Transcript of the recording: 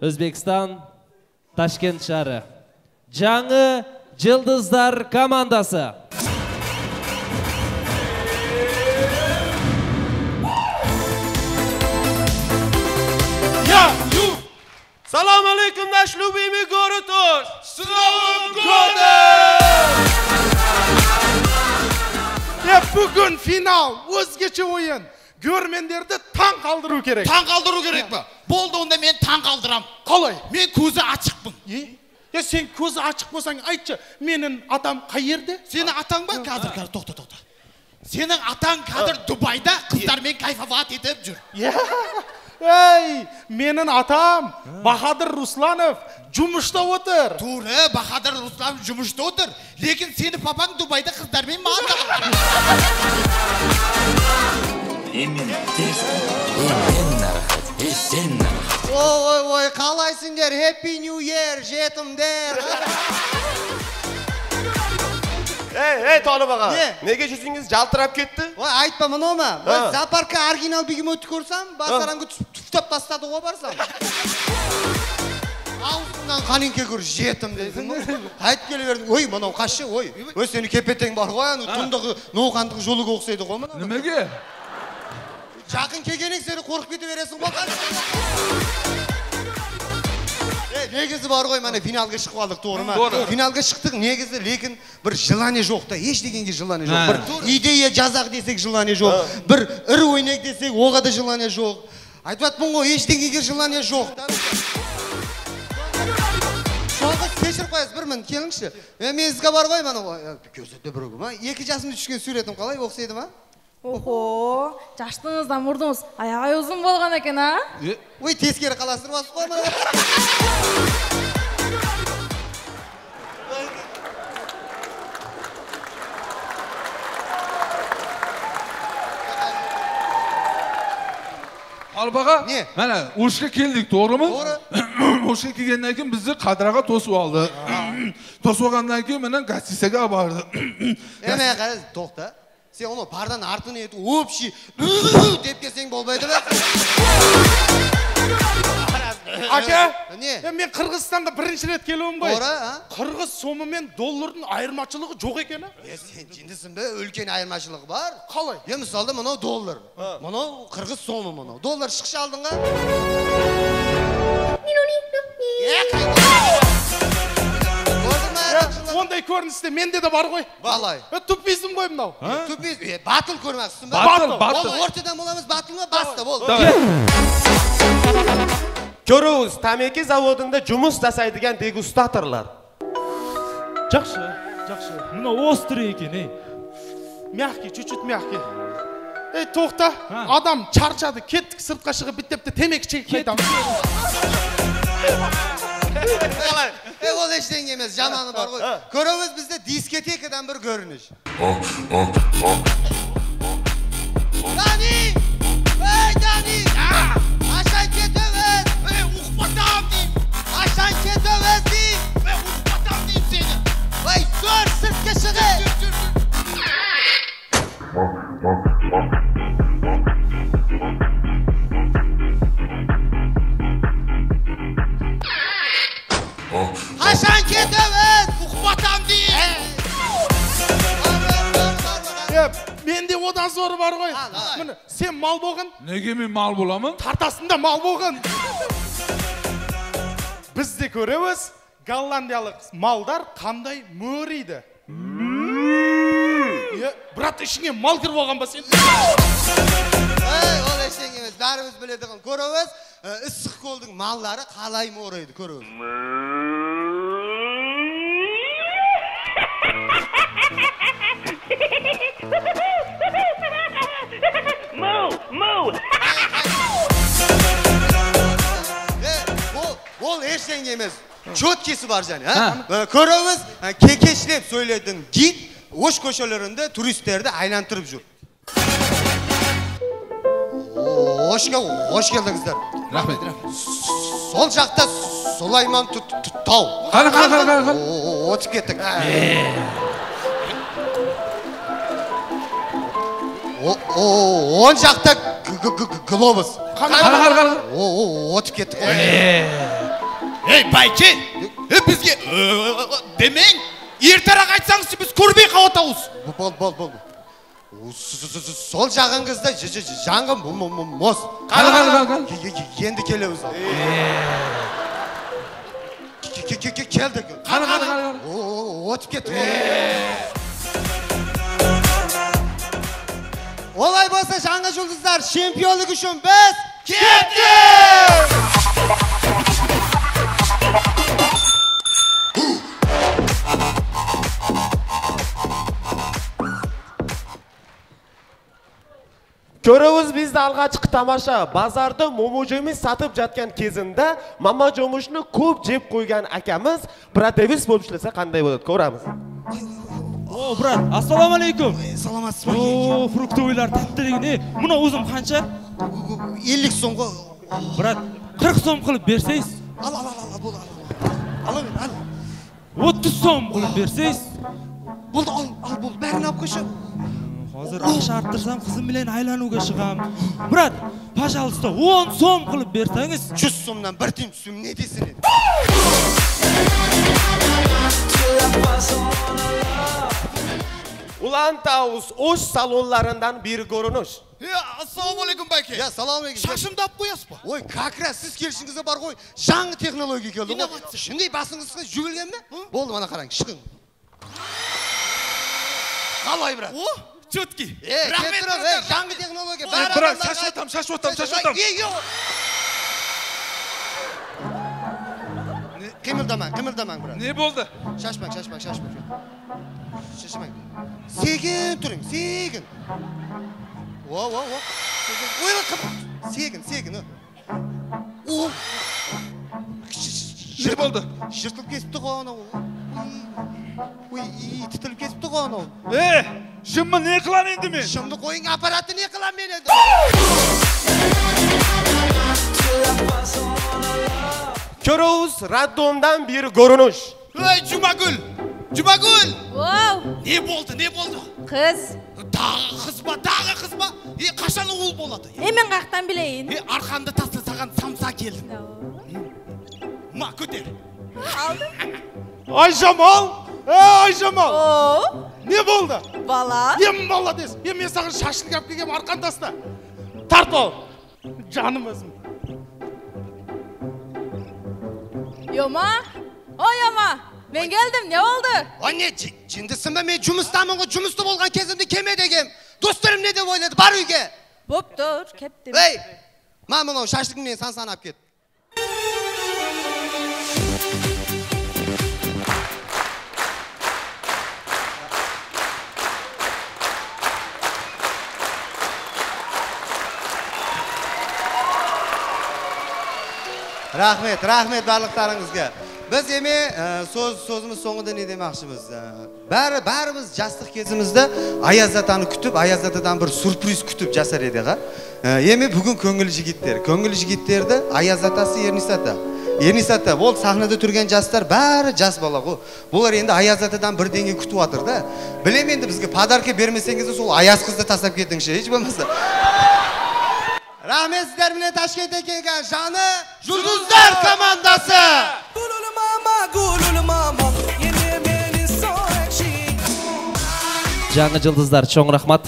Özbekistan, Tashkent şehri. Жаңы Жылдыздар командасы. Салам алейкум, наш любимый город Ош! С Новым годом! Bugün final, özgece oyun. Görmendерді таң қалдыру керек. Таң қалдыру керек па? Болды онда мен таң қалдырам. Қалай? Мен көзі ашықпын. Сен көзі ашық болсаң айтшы, менің атам қай жерде? Сенің атаң ба? Қазір, тоқта. Сенің атаң қазір Дубайда қыздармен кайфовать етіп жүр. Ей, менің атам Бахадыр Русланов жұмышта отыр. Тура, Бахадыр Русланов жұмышта отыр. Лекін сені папаң Дубайда қыздармен мағында. Ой, қалайсыңдар, Happy New Year, жетімдер. Ey Talib ağa, nega yüzünüz jaltırab ketdi? Voy, aytma mana ма. Zooparkka original begemotni ko'rsam, basaramga tuftab tashladi o'g'a barsam. Ağzından qaninke ko'r jetim dedim. Qaytib kelaverdim. Oy, mana qashi, oy. Oy, seni kepeteng bor qo'y, tundiqi, no'qandiq yo'liga o'xshaydi qo'y mana. Nimaga? Жақын келгенің сені қорқып кете бересің ғой. Негізі бар ғой, мана финалға шығып алдық, тоғры ма? Финалға шықтық, негізі, лекін бір желание жоқ та, еш дегенге желание жоқ. Бір идея жазақ десек желание жоқ, бір ір ойнек десек оға да желание жоқ. Айтпатпын ғой, еш дегенге желание жоқ. Шоғыз кешір қойыз, бір мін, келіңші. Менізге бар ғой, мана көзетті бір өгім. 2 жасымда түшкен суретім қалай, оқсайды ма? Охо, жаштыңыздан мұрдыңыз аяғай ұзын болған екен, а? Ой, тескері қаластырып асып қой ма? Албаға, не? Мәне, Ошқа келдік, тоғры ма? Тоғры. Ошқа келгеннен кейін бізді қадыраға тосып алды. Тосып алғаннан кейін менің гостицияға барды. Әме қарыз, тоқта. Сен оны пардан артын ету, өпші, деп келсең болмайды ба? Аке, не? Мен Қырғызстанға бірінші рет келуім ғой. Қырғыз сомы мен доллардың айырмашылығы жоқ екен, а? Сен жіндісің бе, үлкен айырмашылығы бар. Қалай? Мысалда мұнау доллар. Мұнау Қырғыз сомы мұнау. Доллар шықшы алдыңға? Ондай көріністе менде де бар ғой. Қалай? Тупизм ғой мұнау. Тупизм, батыл көрмәксің ба? Батыл. Ортадан боламыз батыл ма? Баста бол. Көріңіз, тамеки заводында жұмыс жасайдыған дегустаторлар. Жақсы. Мұна острый екен, ей. Мягкий, чуть-чуть мягкий. Ей, тоқта, адам чарчады, кеттік сыртқа шығып біттепті темекі чекіп қайтамыз. Ол ештеңе емес, жаманы бар ғой. Көріңіз бізде дискотекадан бір көрініш. Дани! Ей, Дани! Ашан кетеміз! Ұқпатам дейм! Ашан кетеміз дейм! Ұқпатам дейм сені! Ой, көр, сыртқа шығы! Ашан кетеміз! Ұқпатам дейм! Менде одан зоры бар ғой. Сен мал болғын? Неге мен мал боламын? Тартасында мал болғын. Бізде көреміз, голландиялық малдар қандай мөрейді. Брат, ішіңе мал кіріп болған ба сен? Ол ештеңе емес, бәріміз біледіғын. Көреміз, іссық қолдың малдары қалай мөрейді, көреміз. Ол ештеңе емес. Чөткесі бар және. Көріңіз, кекешлеп сөйледің гид Ош көшелерінде туристерді айлантырып жүр. Ош келдіңіздер. Рахмет. Сол жақта Сулайман тау. Қара. Отып кеттік. Он жақта глобус. Қара. Отып кеттік. Ey Bayke, bizge demeng, ertaroq aytsangiz biz ko'rmay qolamiz. Бол. Сол жағыңызда жаңғым моз. Qal. Енді келеміз. Келді. Qal. Өтіп кетті. Олай болса жаңа жұлдыздар чемпионлық үшін біз кеттік! Көріңіз бізді алғашқы тамаша базарды моможеміз сатып жатқан кезінде мама жомышны көп жеп қойған әкеміз протеист болып ішлесе қандай болады көреміз. О, брат, ассалаумалейкум. Саламатсыз О, фруктовыйлар тәтті деген. Мұна өзім қанша? 50 сом ғой. Брат, 40 сом қылып берсейіз. Ал. 30 сом қылып берсейіз. Болды, ал, бәрін алып қойшы. Hazır ақша арттырсам қызым bilen айлануға шығам. Брат, пожалуйста, 10 сом қылып берсеңіз. 100 сомнан бір тиын түсім не дейсің еді? Ulan Tavus oş salonlarından bir görünüş. Ассалаумалейкум Байке. Я, саламалейкум. Шашымды алып қоясыз ба? Ой, как раз сіз келішіңізде бар ғой, жаңы технология келді ғой. Инновация. Шындай басыңызға жүгілген ме? Болды, мана қараң, шығың. Қалай, брат? О, четкий. Кеттірің, жаңы технология. Бірақ шашып отам. Қимылдамаң, брат. Не болды? Шашпаң. Сегін тұрың, сегін. О. Сегін. О. Не болды? Жыртылып кесіпті ғой анау. Ой, тітіліп кесіпті ғой анау. Шымы не қылам енді мен? Шымды қойың аппараты не қылам мен енді? Körüz raddomdan bir görünüş. Ey, Жұмагүл. Оу, Не болды? қыз. Дағы қыз ба? Қашан ұл болады? Мен қақтан білейін. Арқанды таста саған самса келдім. Ма, көтер. Алдым. Айжамал! Айжамал! О, Не болды? бала. Ем бала дес. Мен саған шашын кәп келгем арқан таста. Тарт ол. Жаным өзім. Yoма. O Yoma. Ben geldim. Ne oldu? Anne, cindisің ба? Мен жұмыстамын ғой, жұмысты болған кезімді кеме дегем. Достарым не деп ойлады? Бар үйге. Bob dur. Keptim. Ей, мамылау шашлығымен сан-санап кет. Рахмет барлықтарыңызға. Біз еме сөзіміз соңында не демақшымыз. Бәріміз жастық кезімізді Аяз атаны күтіп, Аяз атадан бір сюрприз күтіп жасар едіға. Еме бүгін көңіл жігіттерді Аяз атасы Ернис ата, ол сахнада түрген жастар бәрі жас бала ғой. Бұлар енді Аяз атадан бірдеңе күтіп атыр да. Білем енді бізге подарка бермесеңіз сол Аяз қызды тастап кетіңші, еш болмаса. Rahmet sizlerle Taşkent'e gelgen Canı Жұлдыздар командасы. Жаңы жылдыздар, чоң рахмат.